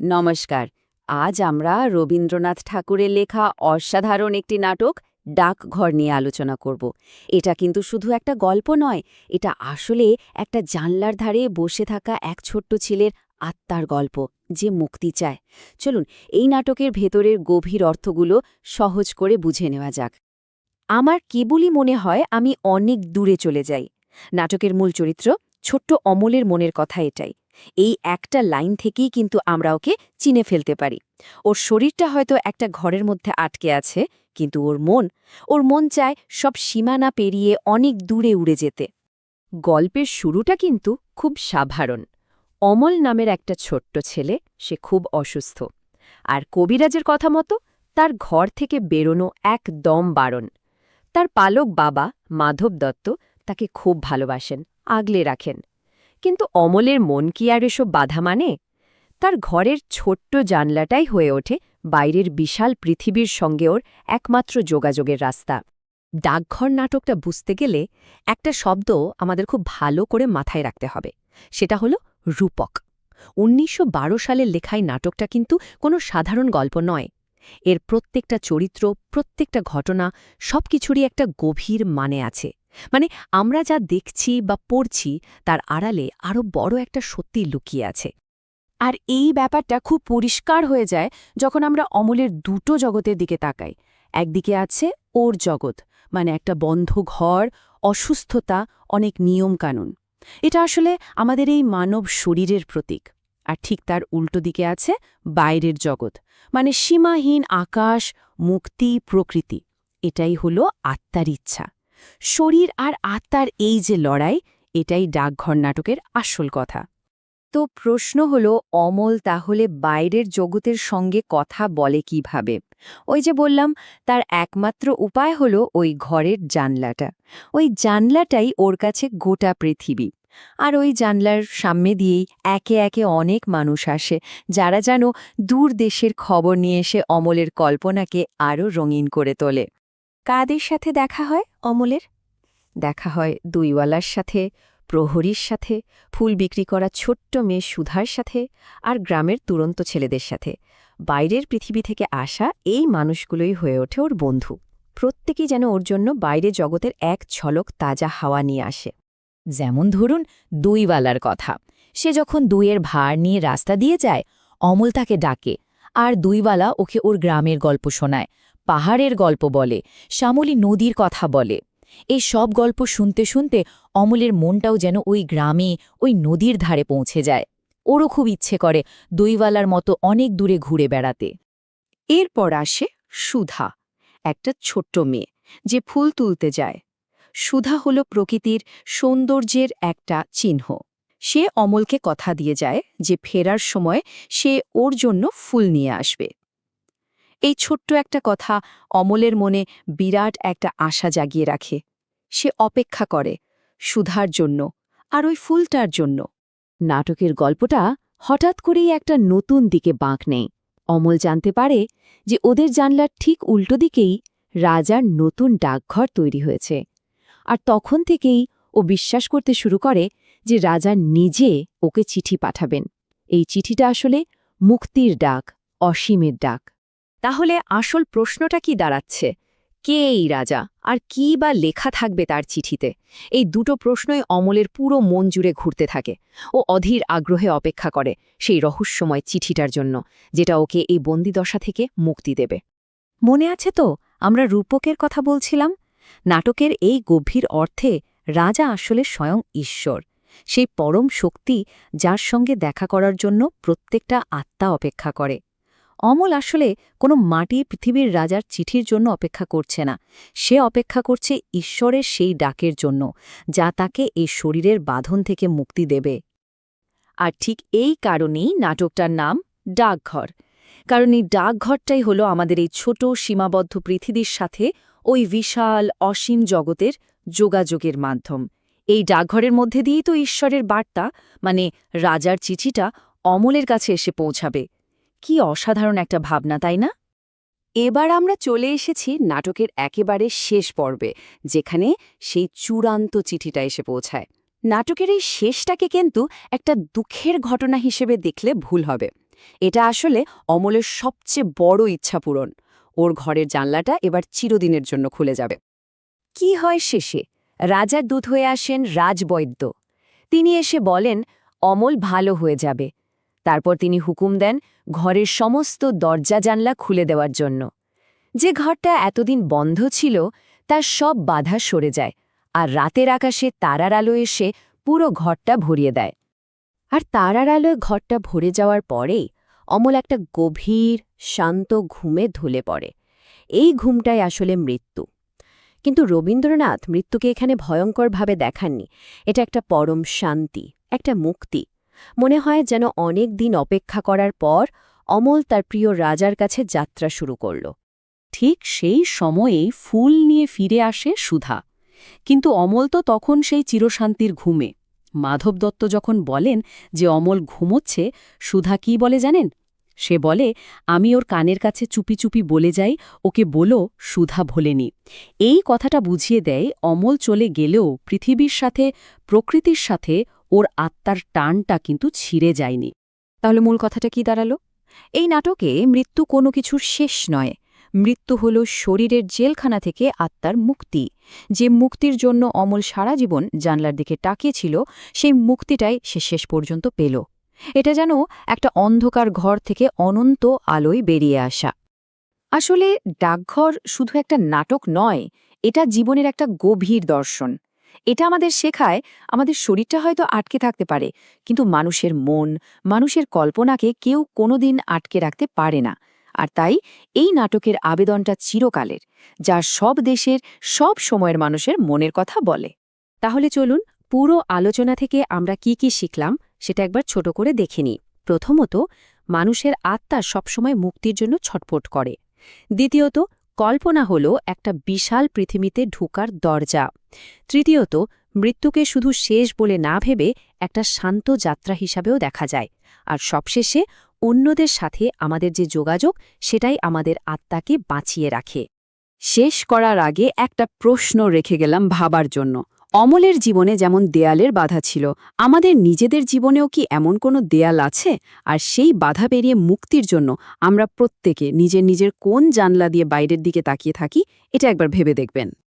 নমস্কার। আজ আমরা রবীন্দ্রনাথ ঠাকুরের লেখা অসাধারণ একটি নাটক ডাকঘর নিয়ে আলোচনা করব। এটা কিন্তু শুধু একটা গল্প নয়, এটা আসলে একটা জানলার ধারে বসে থাকা এক ছোট্ট ছেলের আত্মার গল্প, যে মুক্তি চায়। চলুন এই নাটকের ভেতরের গভীর অর্থগুলো সহজ করে বুঝে নেওয়া যাক। আমার কেবলই মনে হয় আমি অনেক দূরে চলে যাই। নাটকের মূল চরিত্র ছোট্ট অমলের মনের কথা এটাই। এই একটা লাইন থেকেই কিন্তু আমরা ওকে চিনে ফেলতে পারি। ওর শরীরটা হয়তো একটা ঘরের মধ্যে আটকে আছে, কিন্তু ওর মন চায় সব সীমানা পেরিয়ে অনেক দূরে উড়ে যেতে। গল্পের শুরুটা কিন্তু খুব সাধারণ। অমল নামের একটা ছোট্ট ছেলে, সে খুব অসুস্থ। আর কবিরাজের কথা মতো তার ঘর থেকে বেরোনো একদম বারণ। তার পালক বাবা মাধব দত্ত তাকে খুব ভালোবাসেন, আগলে রাখেন। কিন্তু অমলের মন কি আর এসব বাধা মানে? তার ঘরের ছোট্ট জানলাটাই হয়ে ওঠে বাইরের বিশাল পৃথিবীর সঙ্গে ওর একমাত্র যোগাযোগের রাস্তা। ডাকঘর নাটকটা বুঝতে গেলে একটা শব্দ আমাদের খুব ভালো করে মাথায় রাখতে হবে। সেটা হলো রূপক। ১৯১২ সালের লেখায় নাটকটা কিন্তু কোনো সাধারণ গল্প নয়। এর প্রত্যেকটা চরিত্র, প্রত্যেকটা ঘটনা, সবকিছুরই একটা গভীর মানে আছে। মানে আমরা যা দেখছি বা পড়ছি তার আড়ালে আরও বড় একটা সত্যি লুকিয়ে আছে। আর এই ব্যাপারটা খুব পরিষ্কার হয়ে যায় যখন আমরা অমলের দুটো জগতের দিকে তাকাই। একদিকে আছে ওর জগৎ, মানে একটা বন্ধ ঘর, অসুস্থতা, অনেক নিয়মকানুন। এটা আসলে আমাদের এই মানব শরীরের প্রতীক। আর ঠিক তার উল্টো দিকে আছে বাইরের জগৎ, মানে সীমাহীন আকাশ, মুক্তি, প্রকৃতি। এটাই হলো আত্মার ইচ্ছা। শরীর আর আত্মার এই যে লড়াই, এটাই ডাকঘর নাটকের আসল কথা। তো প্রশ্ন হলো, অমল তাহলে বাইরের জগতের সঙ্গে কথা বলে কিভাবে? ওই যে বললাম, তার একমাত্র উপায় হলো ওই ঘরের জানলাটা। ওই জানলাটাই ওর কাছে গোটা পৃথিবী। আর ওই জানলার সামনে দিয়েই একে একে অনেক মানুষ আসে, যারা যেন দূর দেশের খবর নিয়ে এসে অমলের কল্পনাকে আরও রঙিন করে তোলে। কাদের সাথে দেখা হয় অমলের? দেখা হয় দুইওয়ালার সাথে, প্রহরীর সাথে, ফুল বিক্রি করা ছোট্ট মেয়ে সুধার সাথে, আর গ্রামের তুরন্ত ছেলেদের সাথে। বাইরের পৃথিবী থেকে আসা এই মানুষগুলোই হয়ে ওঠে ওর বন্ধু। প্রত্যেকেই যেন ওর জন্য বাইরে জগতের এক ঝলক তাজা হাওয়া নিয়ে আসে। যেমন ধরুন দুইওয়ালার কথা। সে যখন দুইয়ের ভার নিয়ে রাস্তা দিয়ে যায়, অমল তাকে ডাকে, আর দুইওয়ালা ওকে ওর গ্রামের গল্প শোনায়, পাহাড়ের গল্প বলে, শ্যামলী নদীর কথা বলে। এই সব গল্প শুনতে শুনতে অমলের মনটাও যেন ওই গ্রামে, ওই নদীর ধারে পৌঁছে যায়। ওরও খুব ইচ্ছে করে দুইওয়ালার মতো অনেক দূরে ঘুরে বেড়াতে। এরপর আসে সুধা, একটা ছোট্ট মেয়ে যে ফুল তুলতে যায়। সুধা হল প্রকৃতির সৌন্দর্যের একটা চিহ্ন। সে অমলকে কথা দিয়ে যায় যে ফেরার সময় সে ওর জন্য ফুল নিয়ে আসবে। এই ছোট্ট একটা কথা অমলের মনে বিরাট একটা আশা জাগিয়ে রাখে। সে অপেক্ষা করে সুধার জন্য, আর ওই ফুলটার জন্য। নাটকের গল্পটা হঠাৎ করেই একটা নতুন দিকে বাঁক নেয়। অমল জানতে পারে যে ওদের জানলার ঠিক উল্টো দিকেই রাজার নতুন ডাকঘর তৈরি হয়েছে। আর তখন থেকেই ও বিশ্বাস করতে শুরু করে যে রাজা নিজে ওকে চিঠি পাঠাবেন। এই চিঠিটা আসলে মুক্তির ডাক, অসীমের ডাক। তাহলে আসল প্রশ্নটা কি দাঁড়াচ্ছে? কে এই রাজা, আর কি বা লেখা থাকবে তার চিঠিতে? এই দুটো প্রশ্নই অমলের পুরো মন জুড়ে ঘুরতে থাকে। ও অধীর আগ্রহে অপেক্ষা করে সেই রহস্যময় চিঠিটার জন্য, যেটা ওকে এই বন্দিদশা থেকে মুক্তি দেবে। মনে আছে তো আমরা রূপকের কথা বলছিলাম? নাটকের এই গভীর অর্থে রাজা আসলে স্বয়ং ঈশ্বর, সেই পরম শক্তি যার সঙ্গে দেখা করার জন্য প্রত্যেকটা আত্মা অপেক্ষা করে। অমল আসলে কোনো মাটির পৃথিবীর রাজার চিঠির জন্য অপেক্ষা করছে না, সে অপেক্ষা করছে ঈশ্বরের সেই ডাকের জন্য, যা তাকে এই শরীরের বাঁধন থেকে মুক্তি দেবে। আর ঠিক এই কারণেই নাটকটার নাম ডাকঘর। কারণ এই ডাকঘরটাই হলো আমাদের এই ছোট সীমাবদ্ধ পৃথিবীর সাথে ওই বিশাল অসীম জগতের যোগাযোগের মাধ্যম। এই ডাকঘরের মধ্যে দিয়েই তো ঈশ্বরের বার্তা, মানে রাজার চিঠিটা অমলের কাছে এসে পৌঁছাবে। কি অসাধারণ একটা ভাবনা, তাই না? এবার আমরা চলে এসেছি নাটকের একেবারে শেষ পর্বে, যেখানে সেই চূড়ান্ত চিঠিটা এসে পৌঁছায়। নাটকের এই শেষটাকে কিন্তু একটা দুঃখের ঘটনা হিসেবে দেখলে ভুল হবে। এটা আসলে অমলের সবচেয়ে বড় ইচ্ছা পূরণ। ওর ঘরের জানলাটা এবার চিরদিনের জন্য খুলে যাবে। কি হয় শেষে? রাজার দূত হয়ে আসেন রাজবৈদ্য। তিনি এসে বলেন অমল ভালো হয়ে যাবে। তারপর তিনি হুকুম দেন ঘরের সমস্ত দরজা জানলা খুলে দেওয়ার জন্য। যে ঘরটা এতদিন বন্ধ ছিল তার সব বাধা সরে যায়, আর রাতের আকাশে তারার আলো এসে পুরো ঘরটা ভরিয়ে দেয়। আর তারার আলোয় ঘরটা ভরে যাওয়ার পরেই অমল একটা গভীর শান্ত ঘুমে ঢলে পড়ে। এই ঘুমটাই আসলে মৃত্যু। কিন্তু রবীন্দ্রনাথ মৃত্যুকে এখানে ভয়ঙ্করভাবে দেখাননি। এটা একটা পরম শান্তি, একটা মুক্তি। মনে হয় যেন অনেক দিন অপেক্ষা করার পর অমল তার প্রিয় রাজার কাছে যাত্রা শুরু করল। ঠিক সেই সময়েই ফুল নিয়ে ফিরে আসে সুধা। কিন্তু অমল তো তখন সেই চিরশান্তির ঘুমে। মাধব দত্ত যখন বলেন যে অমল ঘুমোচ্ছে, সুধা কি বলে জানেন? সে বলে, আমি ওর কানের কাছে চুপি চুপি বলে যাই, ওকে বলো সুধা ভোলেনি। এই কথাটা বুঝিয়ে দেয় অমল চলে গেলেও পৃথিবীর সাথে, প্রকৃতির সাথে ওর আত্মার টানটা কিন্তু ছিঁড়ে যায়নি। তাহলে মূল কথাটা কি দাঁড়ালো? এই নাটকে মৃত্যু কোনো কিছুর শেষ নয়। মৃত্যু হল শরীরের জেলখানা থেকে আত্মার মুক্তি। যে মুক্তির জন্য অমল সারা জীবন জানলার দিকে তাকিয়েছিল, সেই মুক্তিটাই সে শেষ পর্যন্ত পেল। এটা যেন একটা অন্ধকার ঘর থেকে অনন্ত আলোয় বেরিয়ে আসা। আসলে ডাকঘর শুধু একটা নাটক নয়, এটা জীবনের একটা গভীর দর্শন। এটা আমাদের শেখায় আমাদের শরীরটা হয়তো আটকে থাকতে পারে, কিন্তু মানুষের মন, মানুষের কল্পনাকে কেউ কোনোদিন আটকে রাখতে পারে না। আর তাই এই নাটকের আবেদনটা চিরকালের, যা সব দেশের, সব সময়ের মানুষের মনের কথা বলে। তাহলে চলুন পুরো আলোচনা থেকে আমরা কি কি শিখলাম সেটা একবার ছোট করে দেখে নিই। প্রথমত, মানুষের আত্মা সবসময় মুক্তির জন্য ছটফট করে। দ্বিতীয়ত, কল্পনা হল একটা বিশাল পৃথিবীতে ঢোকার দরজা। তৃতীয়ত, মৃত্যুকে শুধু শেষ বলে না ভেবে একটা শান্ত যাত্রা হিসাবেও দেখা যায়। আর সবশেষে, অন্যদের সাথে আমাদের যে যোগাযোগ, সেটাই আমাদের আত্মাকে বাঁচিয়ে রাখে। শেষ করার আগে একটা প্রশ্ন রেখে গেলাম ভাবার জন্য। অমলের জীবনে যেমন দেয়ালের বাধা ছিল, আমাদের নিজেদের জীবনেও কি এমন কোনো দেয়াল আছে? আর সেই বাধা পেরিয়ে মুক্তির জন্য আমরা প্রত্যেকে নিজের নিজের কোন জানলা দিয়ে বাইরের দিকে তাকিয়ে থাকি, এটা একবার ভেবে দেখবেন।